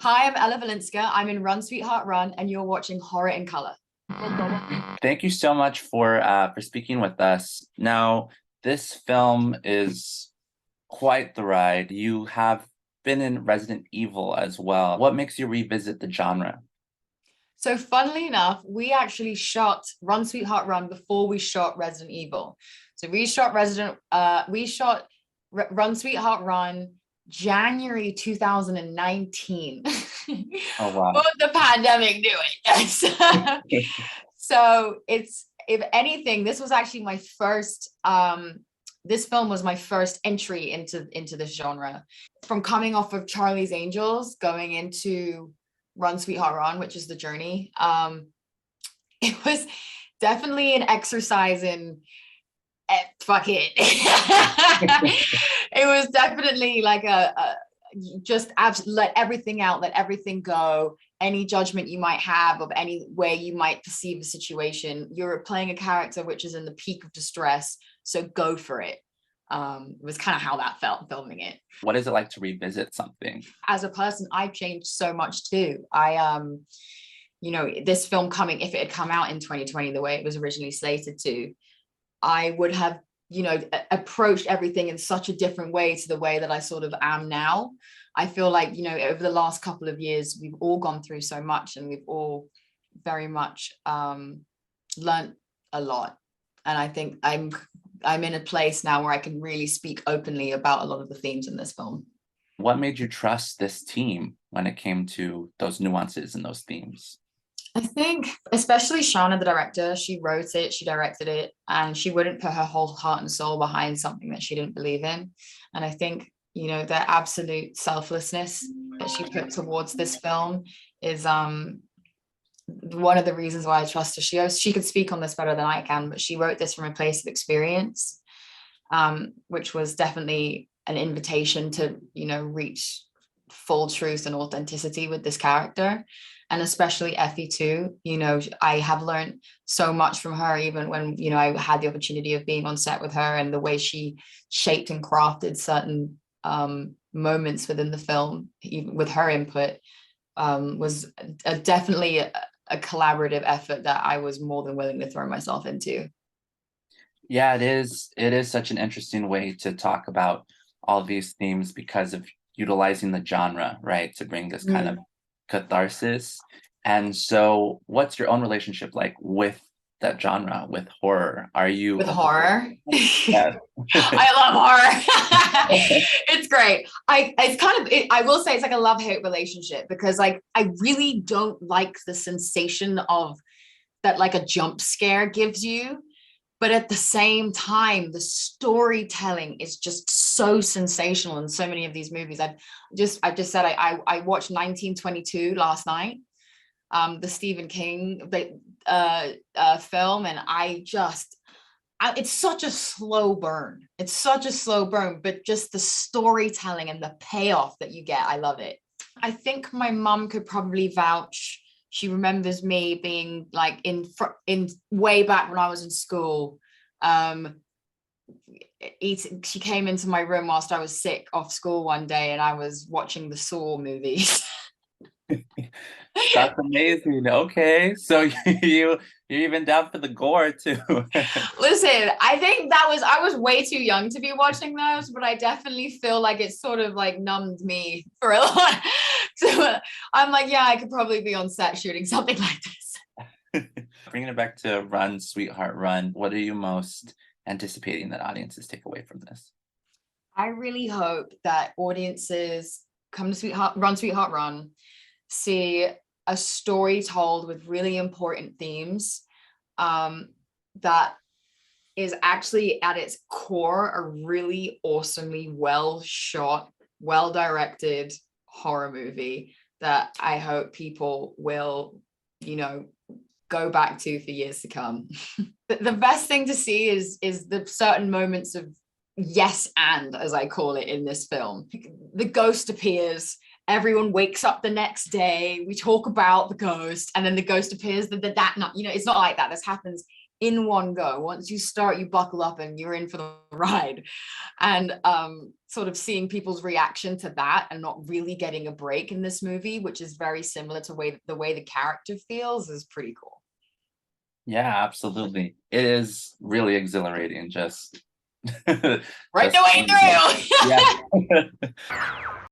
Hi, I'm Ella Balinska. I'm in Run, Sweetheart, Run, and you're watching Horror in Color. Thank you so much for speaking with us. Now, this film is quite the ride. You have been in Resident Evil as well. What makes you revisit the genre? So, funnily enough, we actually shot Run, Sweetheart, Run before we shot Resident Evil. So we shot Run, Sweetheart, Run January 2019. Oh wow. But the pandemic knew it. So it's, if anything, this was actually my first this film was my first entry into this genre. From coming off of Charlie's Angels, going into Run Sweetheart Run, which is the journey. It was definitely an exercise in fuck it. It was definitely like a just let everything out, let everything go. Any judgment you might have of any way you might perceive the situation, you're playing a character which is in the peak of distress, so go for it. It was kind of how that felt filming it. What is it like to revisit something? As a person, I've changed so much too. This film coming, if it had come out in 2020 the way it was originally slated to, I would have, approached everything in such a different way to the way that I sort of am now. I feel like, over the last couple of years, we've all gone through so much and we've all very much learned a lot. And I think I'm in a place now where I can really speak openly about a lot of the themes in this film. What made you trust this team when it came to those nuances and those themes? I think especially Shauna, the director, she wrote it, she directed it, and she wouldn't put her whole heart and soul behind something that she didn't believe in. And I think, the absolute selflessness that she put towards this film is one of the reasons why I trust her. She could speak on this better than I can, but she wrote this from a place of experience, which was definitely an invitation to, reach full truth and authenticity with this character. And especially Effie too. I have learned so much from her, even when, I had the opportunity of being on set with her, and the way she shaped and crafted certain moments within the film, even with her input, was definitely a collaborative effort that I was more than willing to throw myself into. Yeah, it is. It is such an interesting way to talk about all these themes because of utilizing the genre, right, to bring this kind of catharsis. And so, what's your own relationship like with that genre, with horror? Are you With horror? Yeah. I love horror. It's great. I will say it's like a love-hate relationship, because like I really don't like the sensation of that, like a jump scare gives you. But at the same time, the storytelling is just so sensational in so many of these movies. I just said I watched 1922 last night, the Stephen King film, and it's such a slow burn. It's such a slow burn, but just the storytelling and the payoff that you get, I love it. I think my mum could probably vouch. She remembers me being like in way back when I was in school. She came into my room whilst I was sick off school one day, and I was watching the Saw movies. That's amazing. Okay, so you're even down for the gore too. Listen, I was way too young to be watching those, but I definitely feel like it sort of like numbed me for a lot. So I'm like, yeah, I could probably be on set shooting something like this. Bringing it back to Run, Sweetheart, Run, what are you most anticipating that audiences take away from this? I really hope that audiences come to Run, Sweetheart, Run, see a story told with really important themes, that is actually at its core a really awesomely well shot, well directed horror movie that I hope people will, go back to for years to come. The best thing to see is the certain moments of yes and, as I call it in this film. The ghost appears, everyone wakes up the next day, we talk about the ghost, and then the ghost appears that night. It's not like that. This happens in one go. Once you start, you buckle up and you're in for the ride. And sort of seeing people's reaction to that and not really getting a break in this movie, which is very similar to the way the character feels, is pretty cool. Yeah, absolutely. It is really exhilarating, just Right just the way through. yeah.